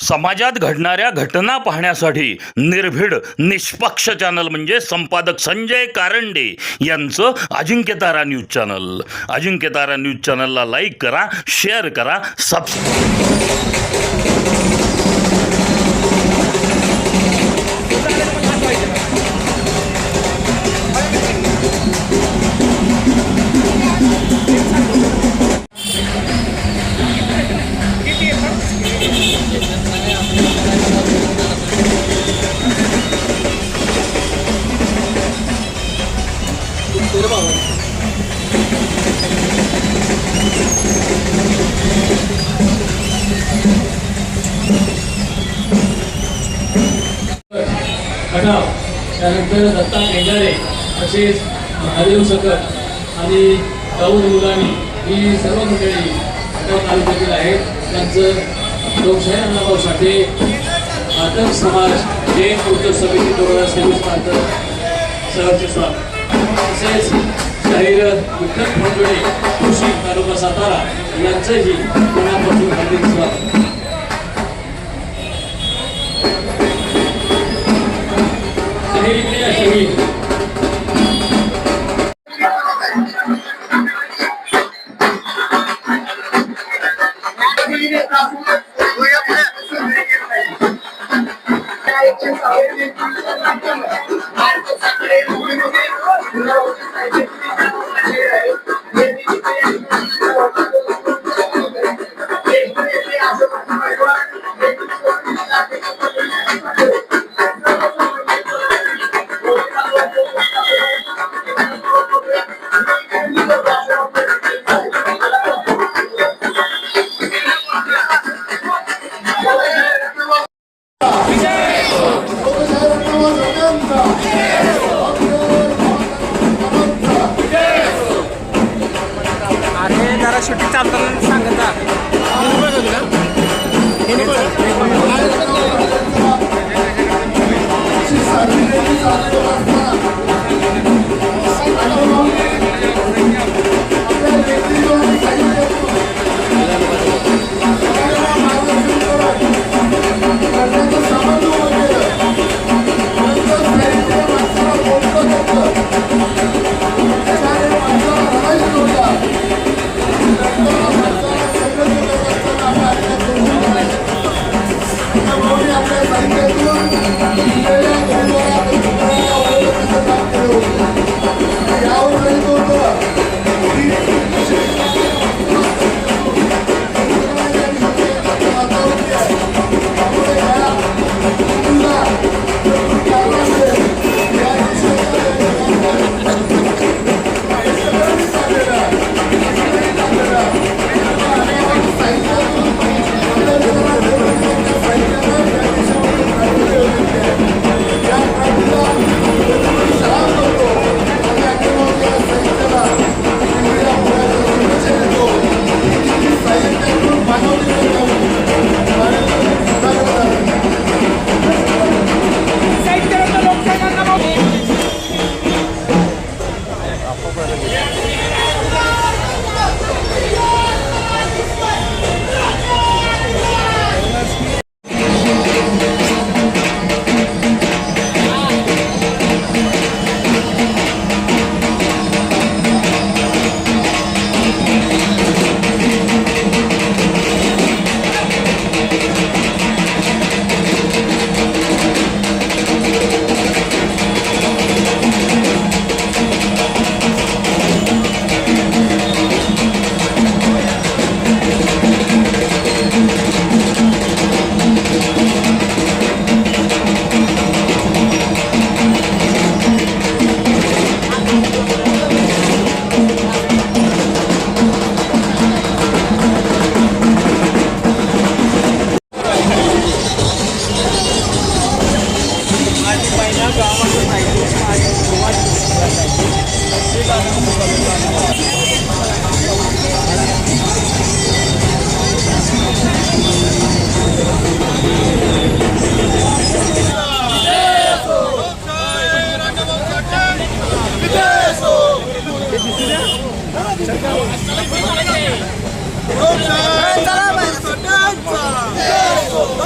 समाजात घडणाऱ्या घटना पाहण्यासाठी निर्भीड निष्पक्ष चॅनल म्हणजे संपादक संजय कारंडे यांचं Ajinkyatara news channel. Ajinkyatara news चॅनलला लाईक करा, शेअर करा, खटाव, त्यानंतर दत्ता केंगारे, तसेच महादेव सकट आणि दाऊद मुलानी ही सर्व मंडळी खटाव तालुक्यातील आहेत. त्यांचं लोकशाही अण्णाभाऊ साठे आदर्श समाज जैन बौद्ध समिती 2026 सहर्ष स्वागत. तसेच शाहीर विठ्ठल फंडोळे कृषी तालुका सातारा यांचंही मनापासून हार्दिक स्वागत. शहीद शूटिंग चालताना सांगता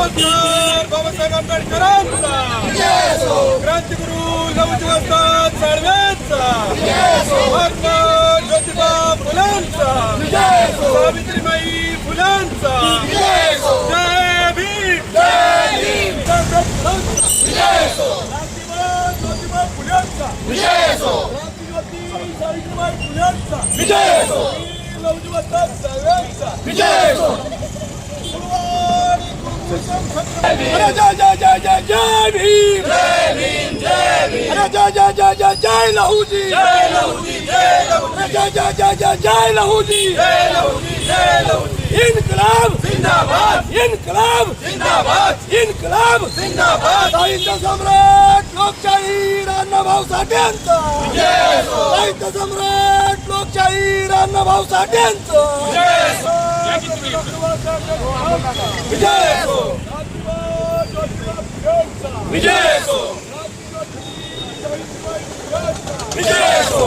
डॉक्टर बाबासाहेब आंबेडकरांचा, क्रांतिगुरु लवजी वस्ताद साळवेंचा, महात्मा ज्योतिबा फुलांचा, सावित्रीबाई फुलांचा, जय भीम, क्रांतिवाद ज्योतिबा फुलांचा, क्रांतिज्योती सावित्रीबाई फुलांचा, लवजी वस्ताद साळवेंचा, अरे जय जय जय जय जय भीम, जय भीम, जय भीम, अरे जय जय जय जय जय लहूजी, जय लहूजी, जय लहूजी, जय जय जय जय जय लहूजी, जय लहूजी, जय लहूजी, इन्कलाब जिंदाबाद, इन्कलाब जिंदाबाद, इन्कलाब जिंदाबाद, साहित्य सम्राट लोकशाही अण्णाभाऊ साठेंचा, साहित्य सम्राट लोकशाही अण्णाभाऊ साठेंचा, विजय हो, विजय हो, विजय हो,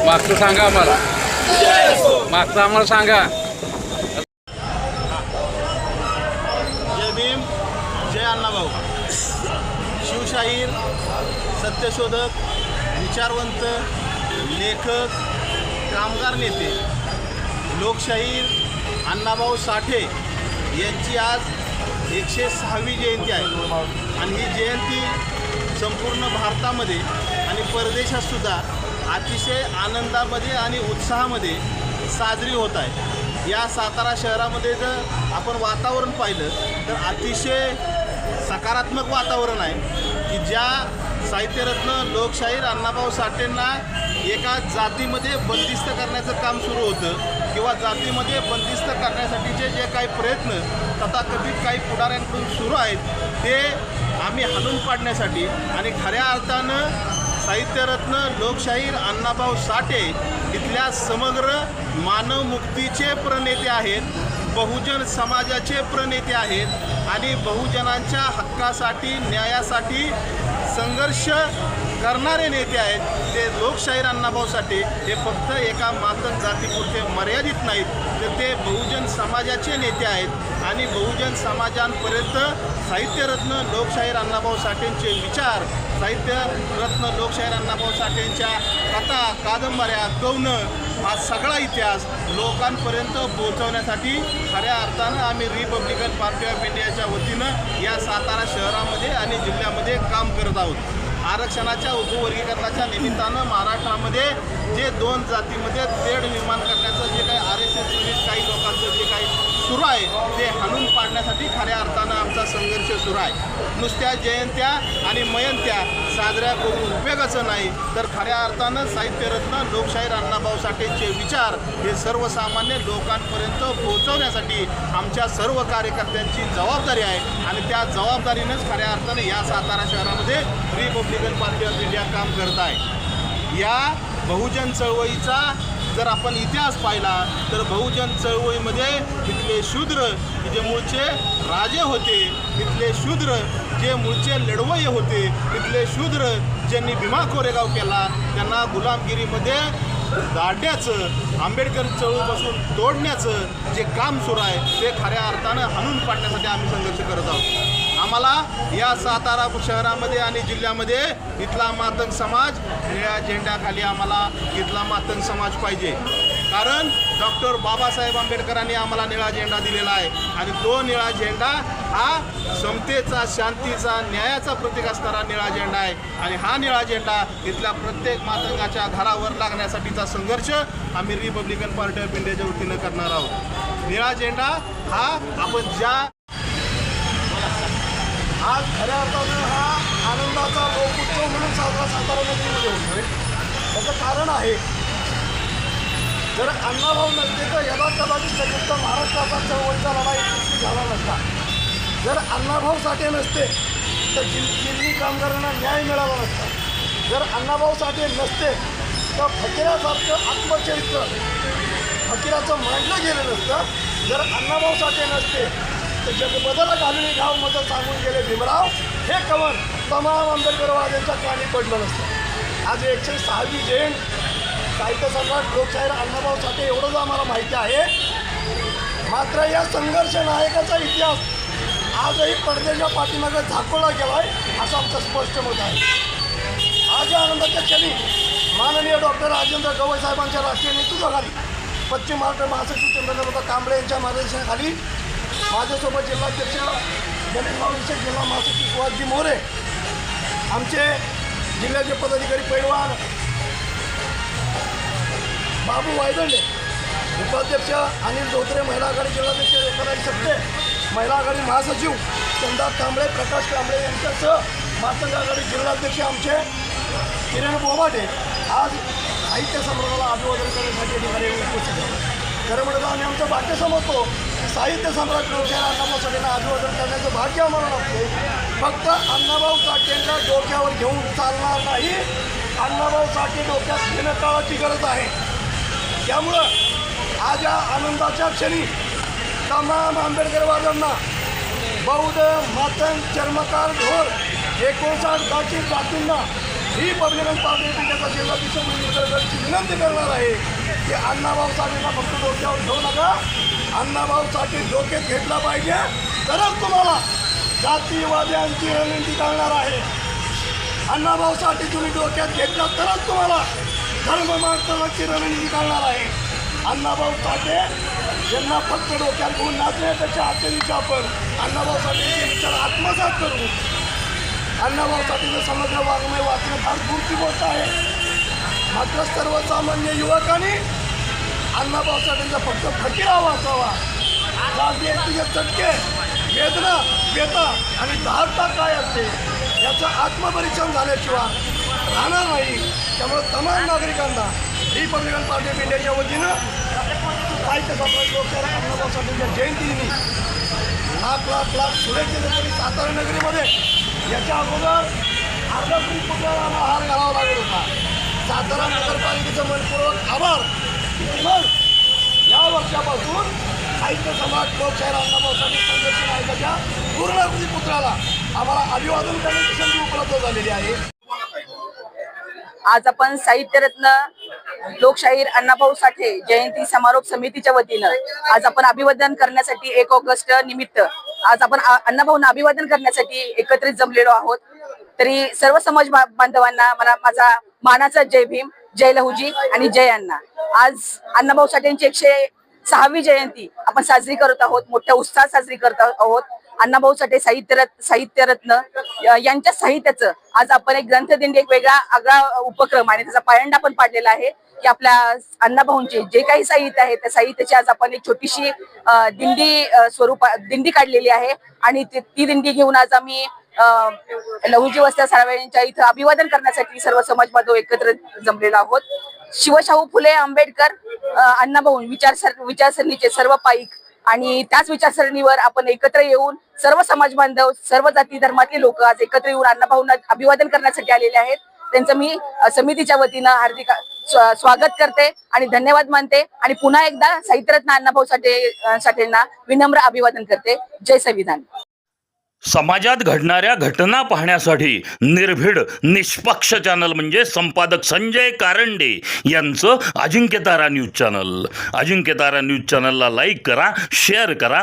मागचं सांगा आम्हाला, मागचं आम्हाला सांगा. जय भीम, जय अण्णाभाऊ. शिवशाहीर, सत्यशोधक, विचारवंत, लेखक, कामगार नेते, लोकशाहीर अण्णाभाऊ साठे यांची आज 106वी जयंती आहे आणि ही जयंती संपूर्ण भारतामध्ये आणि परदेशातसुद्धा अतिशय आनंदामध्ये आणि उत्साहामध्ये साजरी होत आहे. या सातारा शहरामध्ये जर आपण वातावरण पाहिलं तर अतिशय सकारात्मक वातावरण आहे की ज्या साहित्यरत्न लोकशाहीर अण्णाभाऊ साठेंना एका जातीमध्ये बंदिस्त करण्याचं काम सुरू होतं किंवा जातीमध्ये बंदिस्त करण्यासाठीचे जे काही प्रयत्न तथाकथित काही पुढाऱ्यांकडून सुरू आहेत ते आम्ही हाणून पाडण्यासाठी आणि खऱ्या अर्थानं साहित्यरत्न लोकशाहीर अण्णाभाऊ साठे इथल्या समग्र मानवमुक्तीचे प्रणेते आहेत, बहुजन समाजाचे प्रणेते आहेत आणि बहुजनांच्या हक्कासाठी न्यायासाठी संघर्ष करणारे नेते आहेत. ते लोकशाहीर अण्णाभाऊ साठे हे फक्त एका मातंग जातीपुरते मर्यादित नाहीत तर ते बहुजन समाजाचे नेते आहेत आणि बहुजन समाजांपर्यंत साहित्यरत्न लोकशाहीर अण्णाभाऊ साठेंचे विचार, साहित्यरत्न लोकशाहीर अण्णाभाऊ साठेंच्या कथा, कादंबऱ्या, कवनं हा सगळा इतिहास लोकांपर्यंत पोहोचवण्यासाठी खऱ्या अर्थानं आम्ही रिपब्लिकन पार्टी ऑफ इंडियाच्या वतीनं या सातारा शहरामध्ये आणि जिल्ह्यामध्ये काम करत आहोत. आरक्षणाच्या उपवर्गीकरणाच्या निमित्तानं महाराष्ट्रामध्ये जे 2 जातीमध्ये तेढ निर्माण करण्याचं जे काही RSS काही लोकांचं जे काही सुरू आहे ते हाणून पाडण्यासाठी खऱ्या अर्थानं आमचा संघर्ष सुरू आहे. नुसत्या जयंत्या आणि मयंत्या साजऱ्या करून उपयोगाचं नाही तर खऱ्या अर्थानं साहित्यरत्न लोकशाहीर अण्णाभाऊ साठेंचे विचार हे सर्वसामान्य लोकांपर्यंत पोहोचवण्यासाठी आमच्या सर्व कार्यकर्त्यांची जबाबदारी आहे आणि त्या जबाबदारीनंच खऱ्या अर्थानं या सातारा शहरामध्ये रिपब्लिकन पार्टी ऑफ इंडिया काम करत आहे. या बहुजन चळवळीचा जर आपण इतिहास पाहिला तर बहुजन चळवळीमध्ये इथले शूद्र जे मूळचे राजे होते, इथले शूद्र जे मूळचे लढवय्ये होते, इथले शूद्र ज्यांनी भीमा कोरेगाव केला त्यांना गुलामगिरीमध्ये दाढण्याचं, आंबेडकर चळवळीपासून तोडण्याचं जे काम सुरू आहे ते खऱ्या अर्थानं हाणून पाडण्यासाठी आम्ही संघर्ष करत आहोत. आम्हाला या सातारा शहरामध्ये आणि जिल्ह्यामध्ये इथला मातंग समाज निळ्या झेंड्याखाली आम्हाला इथला मातंग समाज पाहिजे. कारण डॉक्टर बाबासाहेब आंबेडकरांनी आम्हाला निळा झेंडा दिलेला आहे आणि तो निळा झेंडा हा समतेचा, शांतीचा, न्यायाचा प्रतीक असणारा निळा झेंडा आहे आणि हा निळा झेंडा इथल्या प्रत्येक मातंगाच्या घरावर लागण्यासाठीचा संघर्ष आम्ही रिपब्लिकन पार्टी ऑफ इंडियाच्या वतीनं करणार आहोत. निळा झेंडा हा आपण ज्या आज खऱ्या अर्थानं हा आनंदाचा लोकोत्सव म्हणून साजरा सातारा नगरीमध्ये होतोय. त्याचं कारण आहे जर अण्णाभाऊ नसते तर यदा कदाचित संयुक्त महाराष्ट्राचा चळवळीचा लढा यशस्वी झाला नसता. जर अण्णाभाऊ साठे नसते तर जिल्ही कामगारांना न्याय मिळाला नसता. जर अण्णाभाऊ साठे नसते तर फकीरासारखं आत्मचरित्र फकीराचं मांडलं गेलं नसतं. जर अण्णाभाऊ साठे नसते तर जगबदल घालून गावमध्ये सांगून गेले भीमराव हे कवन तमाम आंबेडकरवाद्यांच्या कानी पडलं नसतं. आज 106वी जयंती साहित्य सम्राट लोकशाहीर अण्णाभाऊ साठे एवढंच आम्हाला माहिती आहे मात्र या संघर्ष नायकाचा इतिहास आजही पडद्याच्या पाठीमागे झाकोळा गेला आहे असं आमचं स्पष्ट मत आहे. आज या आनंदाच्या क्षणी माननीय डॉक्टर राजेंद्र गवई साहेबांच्या राष्ट्रीय नेतृत्वाखाली पश्चिम महाराष्ट्र महासचिव चंद्रकांत कांबळे यांच्या मार्गदर्शनाखाली माझ्यासोबत जिल्हाध्यक्ष गणेश महाविषयक जिल्हा महासचिव सुहासजी मोरे, आमचे जिल्ह्याचे पदाधिकारी पैलवान बाबू वायदंडे, उपाध्यक्ष अनिल धोत्रे, महिला आघाडी जिल्हाध्यक्ष रेखाताई सत्ते, महिला आघाडी महासचिव चंदा कांबळे, प्रकाश कांबळे यांच्यासह मातंग आघाडी जिल्हाध्यक्ष आमचे किरण बोमाटे आज साहित्य सम्राटाला अभिवादन करण्यासाठी ठिकाणी उपस्थित झाले. खरं म्हणतं आम्ही आमचं भाग्य समजतो की साहित्य सम्राट लोकशाही अण्णाभाऊ साठेंना अभिवादन करण्याचं भाग्य आम्हाला नसते. फक्त अण्णाभाऊ साठेंच्या डोक्यावर घेऊन चालणार नाही, अण्णाभाऊ साठे डोक्यात घेणं काळाची गरज आहे. त्यामुळं आज या आनंदाच्या क्षणी तमाम आंबेडकरवाद्यांना बौद्ध, मातंग, चर्मकार, ढोर 59 जातींना रिपब्लिकन पार्टी ऑफ इंडियाचा जिल्हाध्यक्ष म्हणून विनंती करणार आहे की अण्णाभाऊ साठेंना फक्त डोक्यावर घेऊ नका. अण्णाभाऊ साठे डोक्यात घेतला पाहिजे तरच तुम्हाला जातीवाद्यांची रणनीती कळणार आहे. अण्णाभाऊ साठे तुम्ही डोक्यात घेतला तरच तुम्हाला धर्ममार्गाची रणनीती कळणार आहे. अण्णाभाऊ साठे यांना फक्त डोक्यात घेऊन नाचण्यापेक्षा आजच्या दिवशी आपण अण्णाभाऊ साठेंचे विचार आत्मसात करू. अण्णाभाऊ साठेंचं समग्र वाङ्मय वाचणं फार दूरची गोष्ट आहे. मात्र सर्वसामान्य युवकांनी अण्णाभाऊ साठेंचा फक्त फकीरा वाचावा. राजनीतिक चटके, वेदना, व्यथा आणि धारता काय असते याचं आत्मपरीक्षण झाल्याशिवाय राहणार नाही. त्यामुळे तमाम नागरिकांना रिपब्लिकन पार्टी ऑफ इंडियाच्या वतीनं साहित्य सम्राट लोकशाही अण्णाभाऊ साठेंच्या जयंतीनी लाख शुभेच्छा तरी सातारा नगरीमध्ये याच्या अगोदर अर्धापुरी पुतळ्याला हार घालावा लागत होता. सातारा नगरपालिकेचं मनपूर्वक आभार. मग या वर्षापासून साहित्य सम्राट लोकशाही अण्णाभाऊ साठे संघर्ष नायकाच्या पूर्णाकृती पुतळ्याला आम्हाला अभिवादन करण्याची संधी उपलब्ध झालेली आहे. आज आपण साहित्यरत्न लोकशाहीर अण्णाभाऊ साठे जयंती समारोप समितीच्या वतीनं आज आपण अभिवादन करण्यासाठी 1 ऑगस्ट निमित्त आज आपण अण्णाभाऊंना अभिवादन करण्यासाठी एकत्रित जमलेलो आहोत. तरी सर्व समाज बांधवांना मला माझा मानाचा जय भीम, जय लहुजी आणि जय अण्णा. आज अण्णाभाऊ साठेंची 106वी जयंती आपण साजरी करत आहोत, मोठ्या उत्साहात साजरी करत आहोत. अण्णाभाऊ साठे साहित्यरत्न यांच्या साहित्याचं आज आपण एक ग्रंथदिंडी, एक वेगळा आगळा उपक्रम आणि त्याचा पायंडा पण पाडलेला आहे की आपल्या अण्णाभाऊंचे जे काही साहित्य आहे त्या साहित्याची आज आपण एक छोटीशी दिंडी काढलेली आहे. आणि ती दिंडी घेऊन आज आम्ही लहुजी वस्त्या साळवे यांच्या इथं अभिवादन करण्यासाठी सर्व समाज बांधव एकत्र जमलेलो आहोत. शिवशाहू फुले आंबेडकर अण्णाभाऊ विचारसरणीचे सर्व पाईक आणि त्याच विचारसरणीवर आपण एकत्र येऊन सर्व समाज बांधव, सर्व जाती धर्मातले लोक आज एकत्र येऊन अण्णाभाऊंना अभिवादन करण्यासाठी आलेले आहेत. त्यांचं मी समितीच्या वतीनं हार्दिक स्वागत करते आणि धन्यवाद मानते आणि पुन्हा एकदा साहित्यरत्न अण्णाभाऊ साठेंना विनम्र अभिवादन करते. जय संविधान. समाजात घडणाऱ्या घटना पाहण्यासाठी निर्भीड निष्पक्ष चॅनल म्हणजे संपादक संजय कारंडे यांचं Ajinkyatara news channel. Ajinkyatara news चॅनलला लाईक करा, शेअर करा.